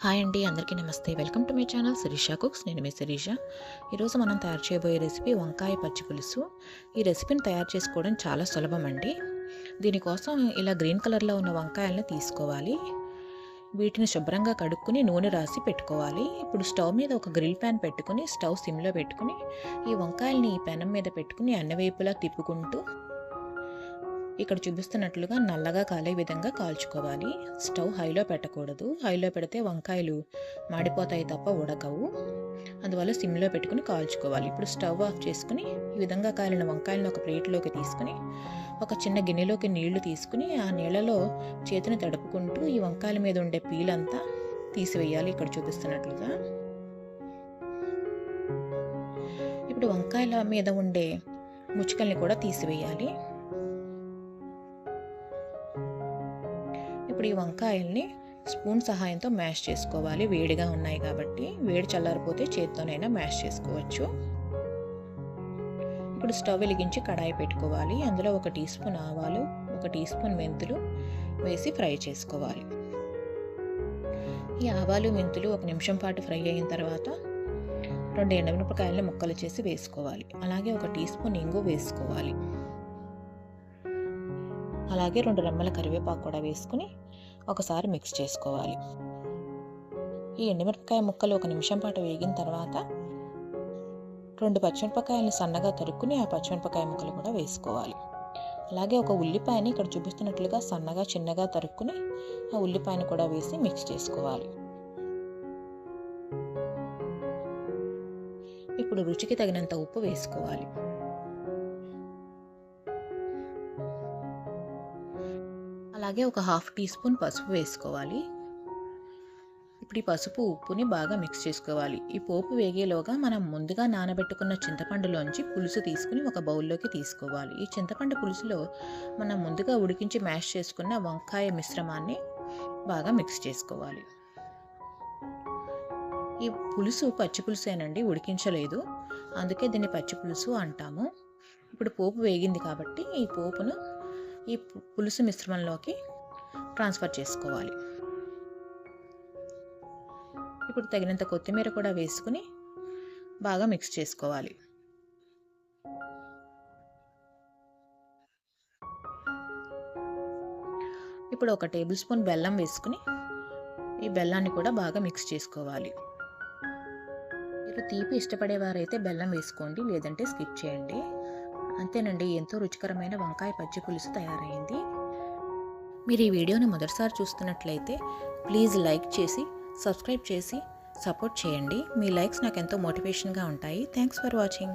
Hi అండి, అందరికీ నమస్తే. Welcome to my channel Shirisha cooks. నేను మీ శిరీష. ఈరోజు మనం తయారు చేయబోయే రెసిపీ వంకాయ పచ్చి పులుసు. ఈ రెసిపీని తయారు చేసుకోవడం చాలా సులభం అండి. దీనికోసం ఇలా గ్రీన్ కలర్లో ఉన్న వంకాయలను తీసుకోవాలి. వీటిని శుభ్రంగా కడుక్కుని నూనె రాసి పెట్టుకోవాలి. ఇప్పుడు స్టవ్ మీద ఒక గ్రిల్ ప్యాన్ పెట్టుకుని స్టవ్ సిమ్లో పెట్టుకుని ఈ వంకాయల్ని ఈ పెనం మీద పెట్టుకుని అన్ని వైపులా తిప్పుకుంటూ ఇక్కడ చూపిస్తున్నట్లుగా నల్లగా కాలే విధంగా కాల్చుకోవాలి. స్టవ్ హైలో పెట్టకూడదు. హైలో పెడితే వంకాయలు మాడిపోతాయి తప్ప ఉడకవు. అందువల్ల సిమ్లో పెట్టుకుని కాల్చుకోవాలి. ఇప్పుడు స్టవ్ ఆఫ్ చేసుకుని ఈ విధంగా కాలిన వంకాయలను ఒక ప్లేట్లోకి తీసుకుని ఒక చిన్న గిన్నెలోకి నీళ్లు తీసుకుని ఆ నీళ్ళలో చేతిని తడుపుకుంటూ ఈ వంకాయల మీద ఉండే పీలంతా తీసివేయాలి. ఇక్కడ చూపిస్తున్నట్లుగా ఇప్పుడు వంకాయల మీద ఉండే ముచ్చుకల్ని కూడా తీసివేయాలి. ఇప్పుడు ఈ వంకాయల్ని స్పూన్ సహాయంతో మ్యాష్ చేసుకోవాలి. వేడిగా ఉన్నాయి కాబట్టి, వేడి చల్లారిపోతే చేత్తోనైనా మ్యాష్ చేసుకోవచ్చు. ఇప్పుడు స్టవ్ వెలిగించి కడాయి పెట్టుకోవాలి. అందులో 1 టీ స్పూన్ ఆవాలు, 1 టీ స్పూన్ మెంతులు వేసి ఫ్రై చేసుకోవాలి. ఈ ఆవాలు మెంతులు 1 నిమిషం పాటు ఫ్రై అయిన తర్వాత 2 ఎండుమిరపకాయలని ముక్కలు చేసి వేసుకోవాలి. అలాగే 1 టీ స్పూన్ ఇంగు వేసుకోవాలి. అలాగే 2 రెమ్మల కరివేపాకు కూడా వేసుకుని ఒకసారి మిక్స్ చేసుకోవాలి. ఈ ఎండుమిరపకాయ ముక్కలు 1 నిమిషం పాటు వేగిన తర్వాత 2 పచ్చిమిరపకాయలను సన్నగా తరుక్కుని ఆ పచ్చిమిరపకాయ ముక్కలు కూడా వేసుకోవాలి. అలాగే 1 ఉల్లిపాయని ఇక్కడ చూపిస్తున్నట్లుగా సన్నగా చిన్నగా తరుక్కుని ఆ ఉల్లిపాయను కూడా వేసి మిక్స్ చేసుకోవాలి. ఇప్పుడు రుచికి తగినంత ఉప్పు వేసుకోవాలి. అలాగే 1/2 టీ స్పూన్ పసుపు వేసుకోవాలి. ఇప్పుడు ఈ పసుపు ఉప్పుని బాగా మిక్స్ చేసుకోవాలి. ఈ పోపు వేగేలోగా మనం ముందుగా నానబెట్టుకున్న చింతపండులోంచి పులుసు తీసుకుని ఒక బౌల్లోకి తీసుకోవాలి. ఈ చింతపండు పులుసులో మనం ముందుగా ఉడికించి మ్యాష్ చేసుకున్న వంకాయ మిశ్రమాన్ని బాగా మిక్స్ చేసుకోవాలి. ఈ పులుసు పచ్చి పులుసేనండి, ఉడికించలేదు. అందుకే దీన్ని పచ్చి పులుసు అంటాము. ఇప్పుడు పోపు వేగింది కాబట్టి ఈ పోపును ఈ పులుసు మిశ్రమంలోకి ట్రాన్స్ఫర్ చేసుకోవాలి. ఇప్పుడు తగినంత కొత్తిమీర కూడా వేసుకుని బాగా మిక్స్ చేసుకోవాలి. ఇప్పుడు 1 టేబుల్ స్పూన్ బెల్లం వేసుకుని ఈ బెల్లాన్ని కూడా బాగా మిక్స్ చేసుకోవాలి. మీరు తీపి ఇష్టపడేవారైతే బెల్లం వేసుకోండి, లేదంటే స్కిప్ చేయండి. అంతేనండి, ఎంతో రుచికరమైన వంకాయ పచ్చి పులుసు తయారైంది. మీరు ఈ వీడియోని మొదటిసారి చూస్తున్నట్లయితే ప్లీజ్ లైక్ చేసి సబ్స్క్రైబ్ చేసి సపోర్ట్ చేయండి. మీ లైక్స్ నాకు ఎంతో మోటివేషన్గా ఉంటాయి. Thanks for watching.